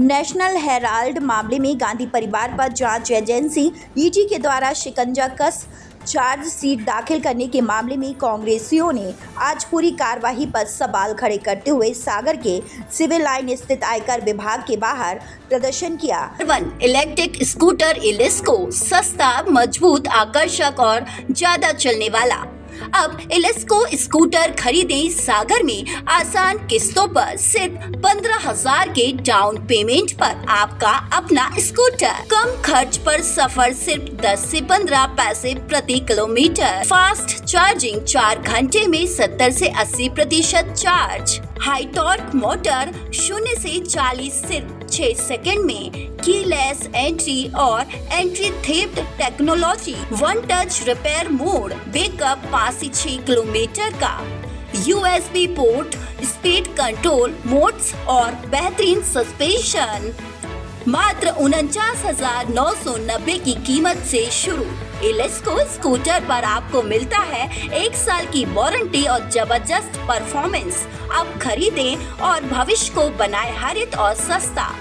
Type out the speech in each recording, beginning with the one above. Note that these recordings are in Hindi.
नेशनल हेराल्ड मामले में गांधी परिवार पर जांच एजेंसी ईडी के द्वारा शिकंजा कस चार्जशीट दाखिल करने के मामले में कांग्रेसियों ने आज पूरी कार्रवाई पर सवाल खड़े करते हुए सागर के सिविल लाइन स्थित आयकर विभाग के बाहर प्रदर्शन किया। इलेक्ट्रिक स्कूटर इलेस्को सस्ता, मजबूत, आकर्षक और ज्यादा चलने वाला। अब इलेस्को स्कूटर खरीदें सागर में आसान किस्तों पर सिर्फ 15,000 के डाउन पेमेंट पर आपका अपना स्कूटर। कम खर्च पर सफर सिर्फ 10 से 15 पैसे प्रति किलोमीटर। फास्ट चार्जिंग 4 घंटे में 70 से 80% चार्ज। हाई टॉर्क मोटर 0 से 40 सिर्फ 6 सेकंड में। कीलेस एंट्री और entry theft technology. One touch repair mode. Backup 5 से 6 किलोमीटर का। USB port, speed control modes और बेहतरीन सस्पेंशन। मात्र 49,990 की कीमत से शुरू। इलेस्को स्कूटर पर आपको मिलता है 1 साल की वारंटी और जबरदस्त परफॉर्मेंस। अब खरीदें और भविष्य को बनाए हरित और सस्ता।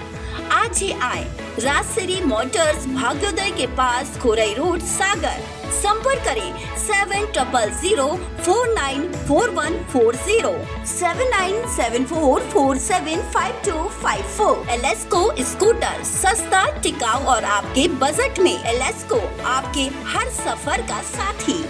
आज ही आए राजश्री मोटर्स, भाग्योदय के पास, खोरई रोड, सागर। संपर्क करें 7000494140 7974475254। इलेस्को स्कूटर सस्ता, टिकाऊ और आपके बजट में। इलेस्को आपके हर सफर का साथी।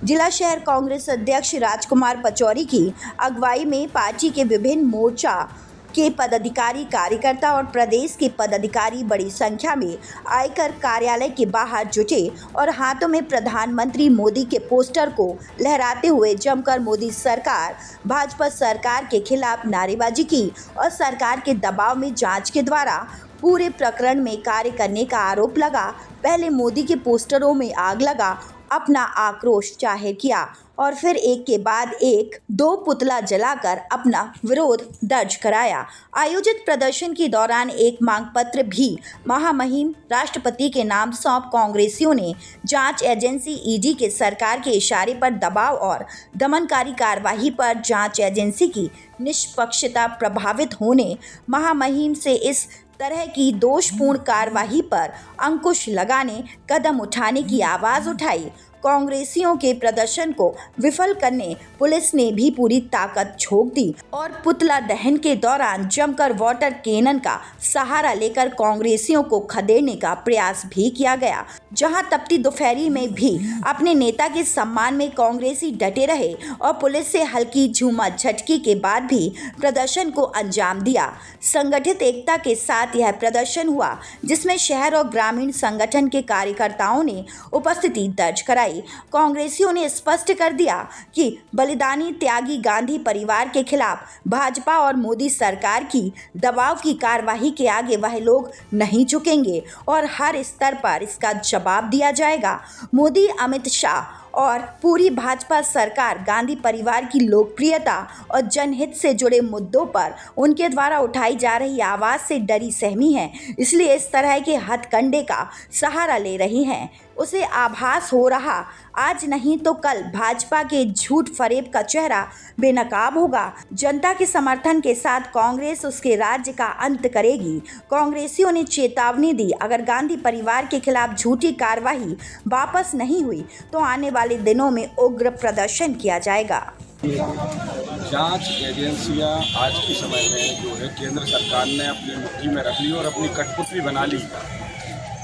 जिला शहर कांग्रेस अध्यक्ष राजकुमार पचौरी की अगुवाई में पार्टी के विभिन्न मोर्चा के पदाधिकारी, कार्यकर्ता और प्रदेश के पदाधिकारी बड़ी संख्या में आयकर कार्यालय के बाहर जुटे और हाथों में प्रधानमंत्री मोदी के पोस्टर को लहराते हुए जमकर मोदी सरकार, भाजपा सरकार के खिलाफ नारेबाजी की और सरकार के दबाव में जांच के द्वारा पूरे प्रकरण में कार्य करने का आरोप लगा। पहले मोदी के पोस्टरों में आग लगा अपना आक्रोश जाहिर किया और फिर एक के बाद एक 2 पुतला जलाकर अपना विरोध दर्ज कराया। आयोजित प्रदर्शन के दौरान एक मांग पत्र भी महामहिम राष्ट्रपति के नाम सौंप कांग्रेसियों ने जांच एजेंसी ईडी के सरकार के इशारे पर दबाव और दमनकारी कार्यवाही पर जांच एजेंसी की निष्पक्षता प्रभावित होने, महामहिम से इस तरह की दोषपूर्ण कार्यवाही पर अंकुश लगाने, कदम उठाने की आवाज़ उठाई। कांग्रेसियों के प्रदर्शन को विफल करने पुलिस ने भी पूरी ताकत झोंक दी और पुतला दहन के दौरान जमकर वाटर कैनन का सहारा लेकर कांग्रेसियों को खदेड़ने का प्रयास भी किया गया। जहां तपती दोपहरी में भी अपने नेता के सम्मान में कांग्रेसी डटे रहे और पुलिस से हल्की झूमा झटकी के बाद भी प्रदर्शन को अंजाम दिया। संगठित एकता के साथ यह प्रदर्शन हुआ, जिसमें शहर और ग्रामीण संगठन के कार्यकर्ताओं ने उपस्थिति दर्ज कराई। कांग्रेसियों ने स्पष्ट कर दिया कि बलिदानी त्यागी गांधी परिवार के खिलाफ भाजपा और मोदी सरकार की दबाव की कार्यवाही के आगे वह लोग नहीं झुकेंगे और हर स्तर पर इसका जवाब दिया जाएगा। मोदी, अमित शाह और पूरी भाजपा सरकार गांधी परिवार की लोकप्रियता और जनहित से जुड़े मुद्दों पर उनके द्वारा उठाई जा रही आवाज़ से डरी सहमी है, इसलिए इस तरह के हथकंडे का सहारा ले रही हैं। उसे आभास हो रहा आज नहीं तो कल भाजपा के झूठ फरेब का चेहरा बेनकाब होगा। जनता के समर्थन के साथ कांग्रेस उसके राज्य का अंत करेगी। कांग्रेसियों ने चेतावनी दी, अगर गांधी परिवार के खिलाफ झूठी कार्रवाई वापस नहीं हुई तो आने वाले दिनों में उग्र प्रदर्शन किया जाएगा। जांच एजेंसियां आज के समय में जो है केंद्र सरकार ने अपनी मुट्ठी में रख ली और अपनी कठपुतली बना ली।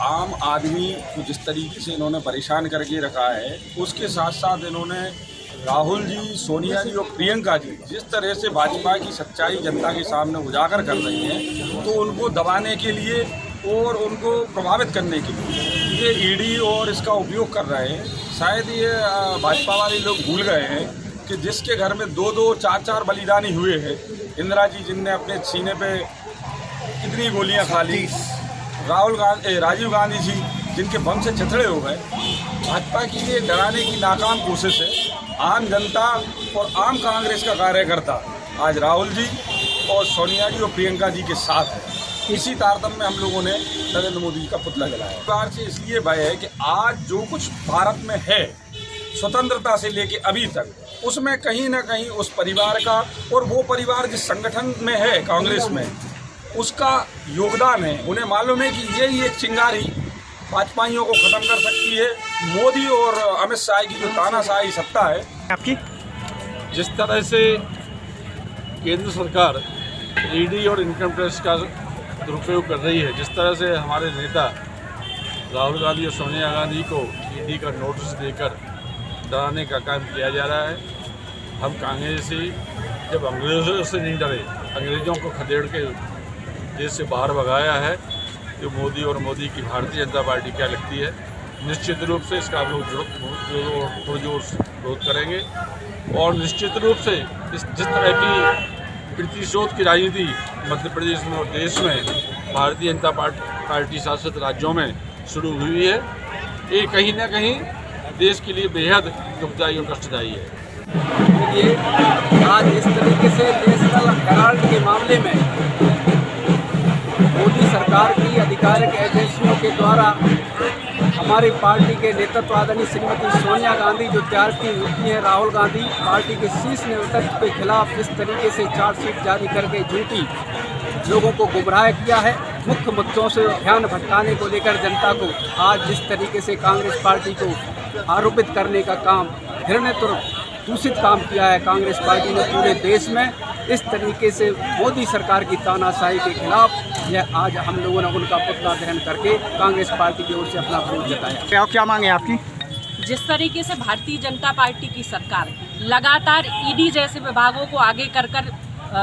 आम आदमी को जिस तरीके से इन्होंने परेशान करके रखा है, उसके साथ साथ इन्होंने राहुल जी, सोनिया जी और प्रियंका जी जिस तरह से भाजपा की सच्चाई जनता के सामने उजागर कर रही हैं, तो उनको दबाने के लिए और उनको प्रभावित करने के लिए ये ईडी और इसका उपयोग कर रहे हैं। शायद ये भाजपा वाले लोग भूल गए हैं कि जिसके घर में 2-2, 4-4 बलिदानी हुए हैं, इंदिरा जी जिनने अपने सीने पे कितनी गोलियां खा ली, राजीव गांधी जी जिनके बम से चिथड़े हो गए। भाजपा की ये डराने की नाकाम कोशिश है। आम जनता और आम कांग्रेस का कार्यकर्ता आज राहुल जी और सोनिया जी और प्रियंका जी के साथ है। इसी तारतम्य में हम लोगों ने नरेंद्र मोदी जी का पुतला जलाया। सरकार से इसलिए भय है कि आज जो कुछ भारत में है, स्वतंत्रता से लेके अभी तक, उसमें कहीं ना कहीं उस परिवार का, और वो परिवार जिस संगठन में है कांग्रेस में, उसका योगदान है। उन्हें मालूम है कि यही एक चिंगारी भाजपाइयों को ख़त्म कर सकती है। मोदी और अमित शाह की जो तानाशाही सत्ता है, आपकी जिस तरह से केंद्र सरकार ईडी और इनकम टैक्स का दुरुपयोग कर रही है, जिस तरह से हमारे नेता राहुल गांधी और सोनिया गांधी को ईडी का नोटिस देकर डराने का काम किया जा रहा है, हम कांग्रेसी जब अंग्रेज़ों से नहीं डरे, अंग्रेज़ों को खदेड़ के देश से बाहर भगाया है, तो मोदी और मोदी की भारतीय जनता पार्टी क्या लगती है। निश्चित रूप से इसका हम लोग पुरजोर विरोध करेंगे और निश्चित रूप से जिस तरह की प्रतिशोध की राजनीति मध्य प्रदेश में और देश में भारतीय जनता पार्टी शासित राज्यों में शुरू हुई है, ये कहीं ना कहीं देश के लिए बेहद दुखदायी और कष्टदायी है। ये आज इस तरीके से नेशनल हेराल्ड के मामले में मोदी सरकार की आधिकारिक एजेंसियों के द्वारा हमारी पार्टी के नेतृत्व आदरणीय श्रीमती सोनिया गांधी जो तैयार की हुई है, राहुल गांधी पार्टी के शीर्ष नेतृत्व के खिलाफ इस तरीके से चार्जशीट जारी करके झूठी लोगों को गुमराह किया है। मुख्य मुद्दों से ध्यान भटकाने को लेकर जनता को आज जिस तरीके से कांग्रेस पार्टी को आरोपित करने का काम घृणित और दूषित काम किया है कांग्रेस पार्टी ने पूरे देश में, इस तरीके से मोदी सरकार की तानाशाही के खिलाफ यह आज हम लोगों ने उनका पुतला दहन करके कांग्रेस पार्टी की ओर से अपना विरोध जताया। क्या मांगे आपकी? जिस तरीके से भारतीय जनता पार्टी की सरकार लगातार ईडी जैसे विभागों को आगे कर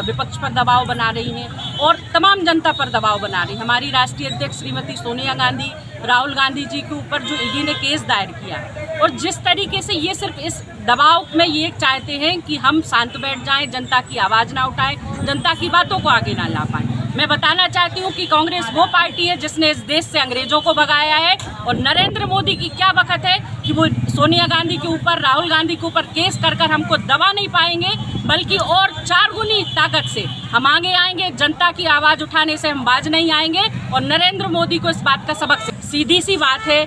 विपक्ष पर दबाव बना रही है और तमाम जनता पर दबाव बना रही है। हमारी राष्ट्रीय अध्यक्ष श्रीमती सोनिया गांधी, राहुल गांधी जी के ऊपर जो ईडी ने केस दायर किया और जिस तरीके से ये सिर्फ इस दबाव में ये चाहते हैं कि हम शांत बैठ जाएं, जनता की आवाज़ ना उठाएं, जनता की बातों को आगे ना ला पाएं। मैं बताना चाहती हूँ कि कांग्रेस वो पार्टी है जिसने इस देश से अंग्रेजों को भगाया है और नरेंद्र मोदी की क्या वक्त है कि वो सोनिया गांधी के ऊपर, राहुल गांधी के ऊपर केस कर हमको दबा नहीं पाएंगे, बल्कि और 4 गुनी ताकत से हम आगे आएंगे। जनता की आवाज़ उठाने से हम बाज नहीं आएंगे और नरेंद्र मोदी को इस बात का सबक सीधी सी बात है,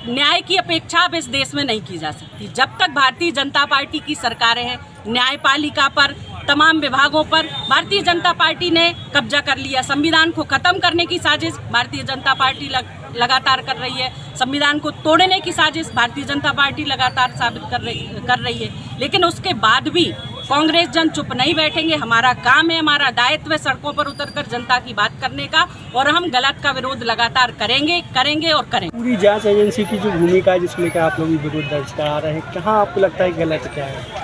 न्याय की अपेक्षा अब इस देश में नहीं की जा सकती। जब तक भारतीय जनता पार्टी की सरकारें हैं, न्यायपालिका पर, तमाम विभागों पर भारतीय जनता पार्टी ने कब्जा कर लिया। संविधान को खत्म करने की साजिश भारतीय जनता पार्टी लगातार कर रही है, संविधान को तोड़ने की साजिश भारतीय जनता पार्टी लगातार साबित कर रही है। लेकिन उसके बाद भी कांग्रेस जन चुप नहीं बैठेंगे। हमारा काम है, हमारा दायित्व है सड़कों पर उतरकर जनता की बात करने का और हम गलत का विरोध लगातार करेंगे और करेंगे। पूरी जांच एजेंसी की जो भूमिका है जिसमें कि आप लोग विरोध दर्ज करा रहे हैं, कहाँ आपको लगता है गलत क्या है?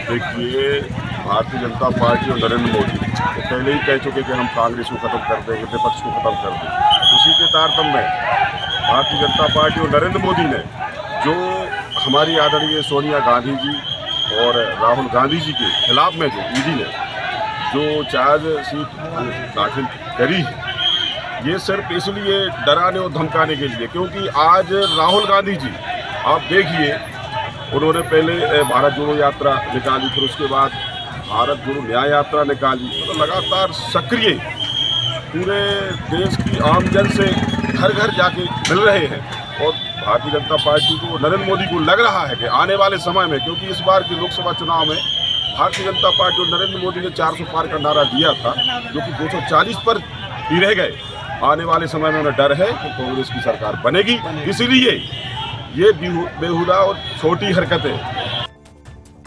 देखिए, भारतीय जनता पार्टी और नरेंद्र मोदी तो पहले ही कह चुके कि हम कांग्रेस को खत्म कर देंगे, विपक्ष को खत्म कर देंगे। उसी के तारतम्य में भारतीय जनता पार्टी और नरेंद्र मोदी ने जो हमारी आदरणीय सोनिया गांधी जी और राहुल गांधी जी के खिलाफ में जो ईडी ने जो चार्जशीट दाखिल करी है, ये सिर्फ इसलिए डराने और धमकाने के लिए, क्योंकि आज राहुल गांधी जी आप देखिए, उन्होंने पहले भारत जोड़ो यात्रा निकाली, फिर उसके बाद भारत जोड़ो न्याय यात्रा निकाली, तो लगातार सक्रिय पूरे देश की आमजन से घर घर जाके मिल रहे हैं। और भारतीय जनता पार्टी को, नरेंद्र मोदी को लग रहा है कि आने वाले समय में, क्योंकि इस बार के लोकसभा चुनाव में भारतीय जनता पार्टी और नरेंद्र मोदी ने 400 पार का नारा दिया था, जो कि 240 पर ही रह गए। आने वाले समय में उन्हें डर है कि कांग्रेस की सरकार बनेगी, इसलिए ये बेहुदा और छोटी हरकतें